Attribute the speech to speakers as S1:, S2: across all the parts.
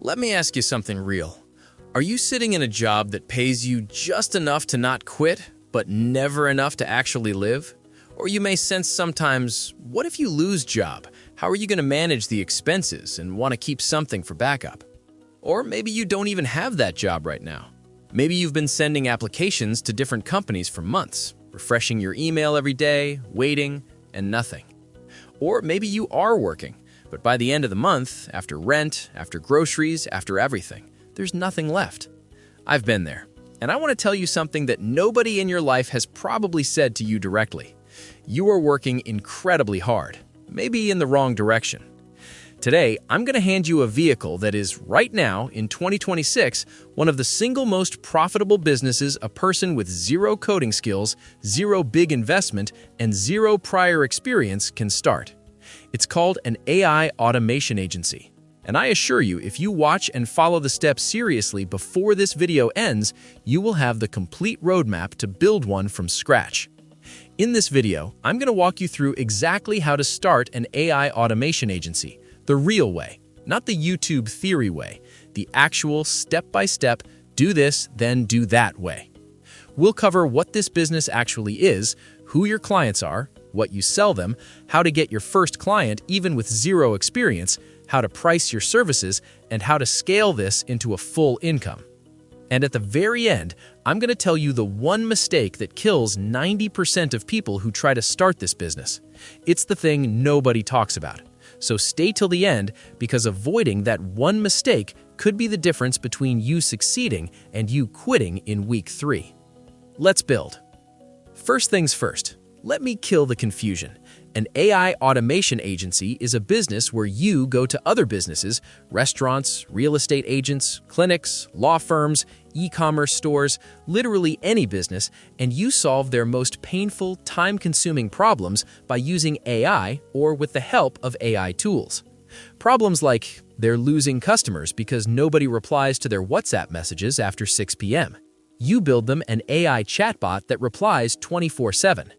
S1: Let me ask you something real. Are you sitting in a job that pays you just enough to not quit, but never enough to actually live? Or you may sense sometimes, what if you lose job? How are you going to manage the expenses and want to keep something for backup? Or maybe you don't even have that job right now. Maybe you've been sending applications to different companies for months, refreshing your email every day, waiting, and nothing. Or maybe you are working, but by the end of the month, after rent, after groceries, after everything, there's nothing left. I've been there, and I want to tell you something that nobody in your life has probably said to you directly. You are working incredibly hard, maybe in the wrong direction. Today, I'm going to hand you a vehicle that is, right now, in 2026, one of the single most profitable businesses a person with zero coding skills, zero big investment, and zero prior experience can start. It's called an AI automation agency. And I assure you, if you watch and follow the steps seriously before this video ends, you will have the complete roadmap to build one from scratch. In this video, I'm going to walk you through exactly how to start an AI automation agency. The real way, not the YouTube theory way, the actual step-by-step, do this, then do that way. We'll cover what this business actually is, who your clients are, what you sell them, how to get your first client even with zero experience, how to price your services, and how to scale this into a full income. And at the very end, I'm going to tell you the one mistake that kills 90% of people who try to start this business. It's the thing nobody talks about. So stay till the end, because avoiding that one mistake could be the difference between you succeeding and you quitting in week 3. Let's build. First things first, let me kill the confusion. An AI automation agency is a business where you go to other businesses, restaurants, real estate agents, clinics, law firms, e-commerce stores, literally any business, and you solve their most painful, time-consuming problems by using AI or with the help of AI tools. Problems like they're losing customers because nobody replies to their WhatsApp messages after 6 p.m. You build them an AI chatbot that replies 24/7.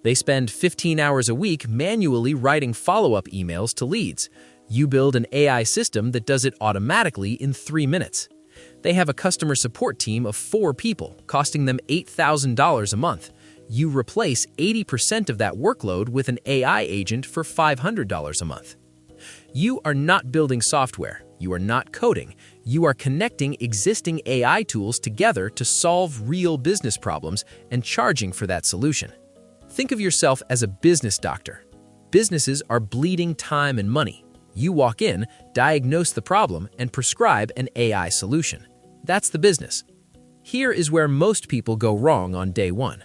S1: They spend 15 hours a week manually writing follow-up emails to leads. You build an AI system that does it automatically in 3 minutes. They have a customer support team of 4 people, costing them $8,000 a month. You replace 80% of that workload with an AI agent for $500 a month. You are not building software. You are not coding. You are connecting existing AI tools together to solve real business problems and charging for that solution. Think of yourself as a business doctor. Businesses are bleeding time and money. You walk in, diagnose the problem, and prescribe an AI solution. That's the business. Here is where most people go wrong on day one.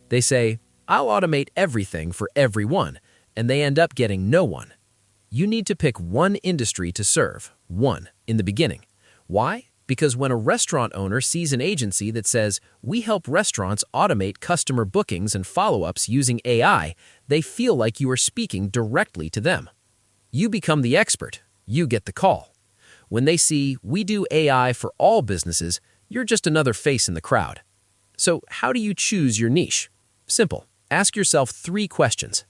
S1: They say, I'll automate everything for everyone, and they end up getting no one. You need to pick one industry to serve, one, in the beginning. Why? Because when a restaurant owner sees an agency that says, we help restaurants automate customer bookings and follow-ups using AI, they feel like you are speaking directly to them. You become the expert. You get the call. When they see, we do AI for all businesses, you're just another face in the crowd. So how do you choose your niche? Simple. Ask yourself 3 questions.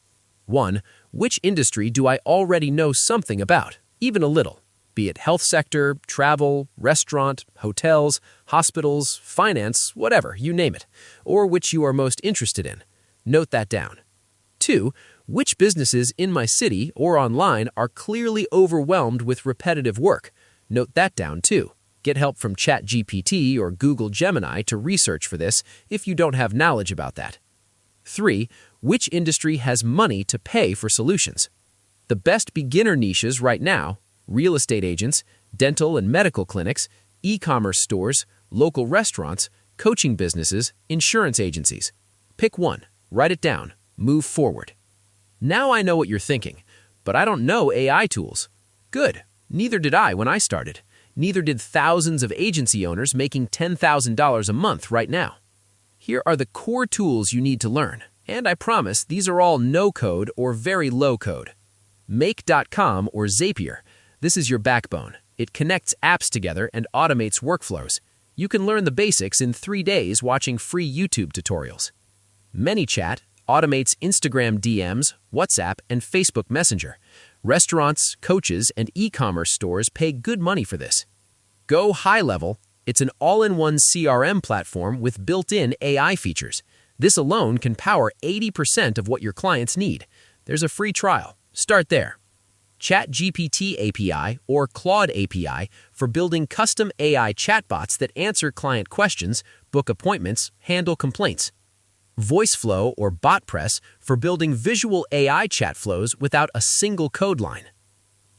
S1: 1. Which industry do I already know something about, even a little? Be it health sector, travel, restaurant, hotels, hospitals, finance, whatever, you name it, or which you are most interested in. Note that down. 2. Which businesses in my city or online are clearly overwhelmed with repetitive work? Note that down too. Get help from ChatGPT or Google Gemini to research for this if you don't have knowledge about that. 3. Which industry has money to pay for solutions? The best beginner niches right now: real estate agents, dental and medical clinics, e-commerce stores, local restaurants, coaching businesses, insurance agencies. Pick one, write it down, move forward. Now I know what you're thinking, but I don't know AI tools. Good, neither did I when I started. Neither did thousands of agency owners making $10,000 a month right now. Here are the core tools you need to learn, and I promise these are all no-code or very low-code. Make.com or Zapier. This is your backbone. It connects apps together and automates workflows. You can learn the basics in 3 days watching free YouTube tutorials. ManyChat automates Instagram DMs, WhatsApp, and Facebook Messenger. Restaurants, coaches, and e-commerce stores pay good money for this.
S2: GoHighLevel, it's an all-in-one CRM platform with built-in AI features. This alone can power 80% of what your clients need. There's a free trial. Start there. ChatGPT API or Claude API for building custom AI chatbots that answer client questions, book appointments, handle complaints. Voiceflow or BotPress for building visual AI chat flows without a single code line.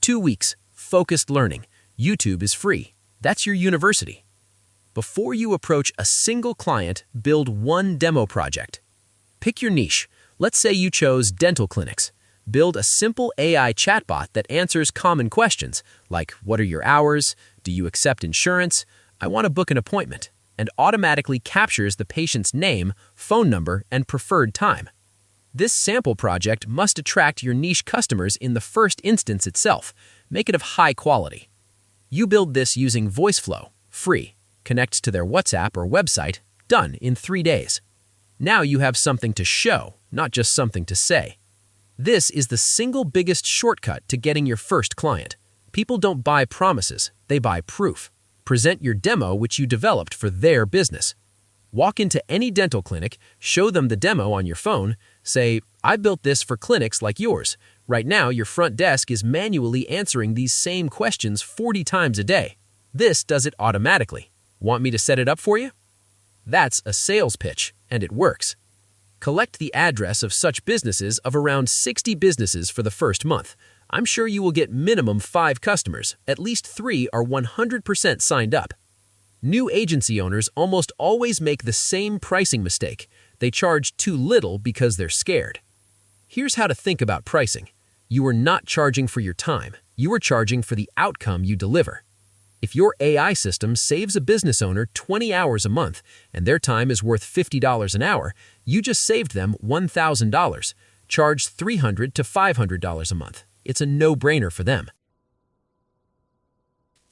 S2: 2 weeks, focused learning. YouTube is free. That's your university. Before you approach a single client, build one demo project. Pick your niche. Let's say you chose dental clinics. Build a simple AI chatbot that answers common questions like, what are your hours? Do you accept insurance? I want to book an appointment, and automatically captures the patient's name, phone number, and preferred time. This sample project must attract your niche customers in the first instance itself. Make it of high quality. You build this using Voiceflow, free. Connects to their WhatsApp or website, done in 3 days. Now you have something to show, not just something to say. This is the single biggest shortcut to getting your first client. People don't buy promises, they buy proof. Present your demo which you developed for their business. Walk into any dental clinic, show them the demo on your phone, say, I built this for clinics like yours. Right now, your front desk is manually answering these same questions 40 times a day. This does it automatically. Want me to set it up for you? That's a sales pitch, and it works. Collect the address of such businesses of around 60 businesses for the first month. I'm sure you will get minimum 5 customers. At least 3 are 100% signed up. New agency owners almost always make the same pricing mistake. They charge too little because they're scared. Here's how to think about pricing. You are not charging for your time. You are charging for the outcome you deliver. If your AI system saves a business owner 20 hours a month and their time is worth $50 an hour, you just saved them $1,000. Charge $300 to $500 a month. It's a no-brainer for them.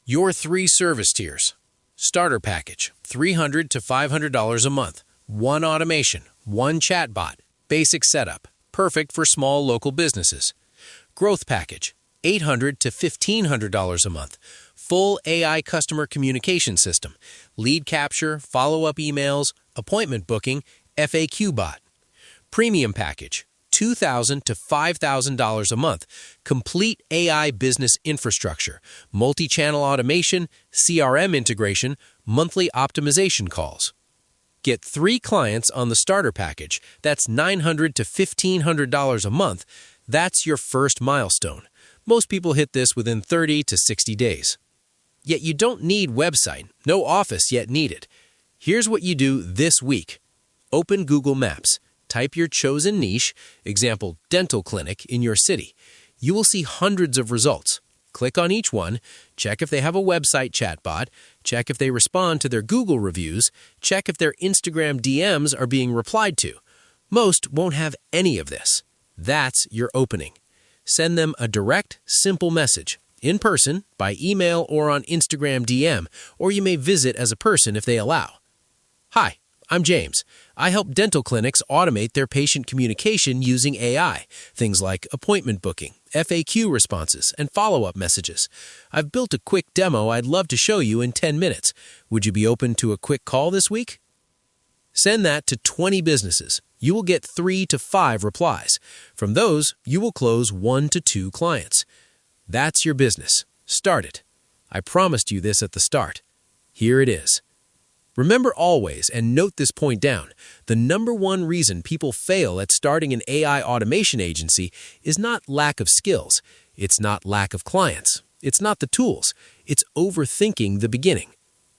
S1: Your 3 service tiers. Starter package, $300 to $500 a month. 1 automation, 1 chatbot. Basic setup, perfect for small local businesses. Growth package, $800 to $1,500 a month. Full AI customer communication system, lead capture, follow-up emails, appointment booking, FAQ bot. Premium package, $2,000 to $5,000 a month. Complete AI business infrastructure, multi-channel automation, CRM integration, monthly optimization calls. Get 3 clients on the starter package. That's $900 to $1,500 a month. That's your first milestone. Most people hit this within 30 to 60 days. Yet you don't need website, no office yet needed. Here's what you do this week. Open Google Maps. Type your chosen niche, example dental clinic, in your city. You will see hundreds of results. Click on each one, check if they have a website chatbot, check if they respond to their Google reviews, check if their Instagram DMs are being replied to. Most won't have any of this. That's your opening. Send them a direct, simple message, in person, by email or on Instagram DM, or you may visit as a person if they allow. Hi, I'm James. I help dental clinics automate their patient communication using AI, things like appointment booking, FAQ responses, and follow-up messages. I've built a quick demo I'd love to show you in 10 minutes. Would you be open to a quick call this week? Send that to 20 businesses. You will get 3 to 5 replies. From those, you will close 1 to 2 clients. That's your business. Start it. I promised you this at the start. Here it is. Remember always, and note this point down, the number one reason people fail at starting an AI automation agency is not lack of skills. It's not lack of clients. It's not the tools. It's overthinking the beginning.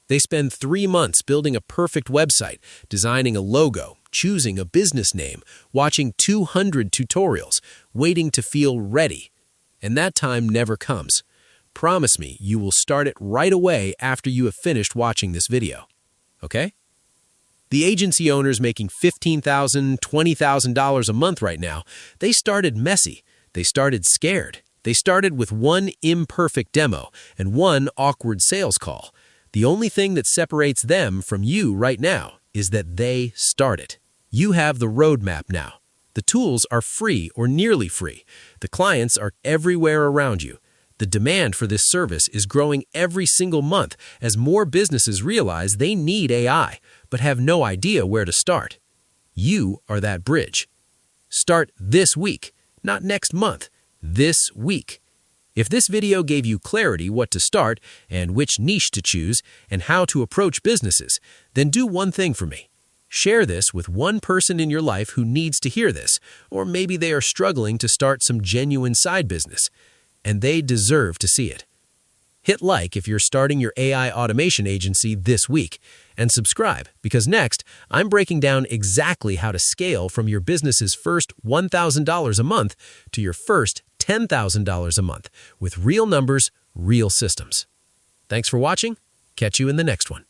S1: They spend 3 months building a perfect website, designing a logo, choosing a business name, watching 200 tutorials, waiting to feel ready. And that time never comes. Promise me you will start it right away after you have finished watching this video. Okay? The agency owners making $15,000, $20,000 a month right now, they started messy. They started scared. They started with 1 imperfect demo and 1 awkward sales call. The only thing that separates them from you right now is that they started. You have the roadmap now. The tools are free or nearly free. The clients are everywhere around you.
S2: The demand for this service is growing every single month as more businesses realize they need AI, but have no idea where to start. You are that bridge. Start this week, not next month, this week. If this video gave you clarity what to start and which niche to choose and how to approach businesses, then do one thing for me. Share this with one person in your life who needs to hear this, or maybe they are struggling to start some genuine side business, and they deserve to see it. Hit like if you're starting your AI automation agency this week, and subscribe because next, I'm breaking down exactly how to scale from your business's first $1,000 a month to your first $10,000 a month with real numbers, real systems. Thanks for watching. Catch you in the next one.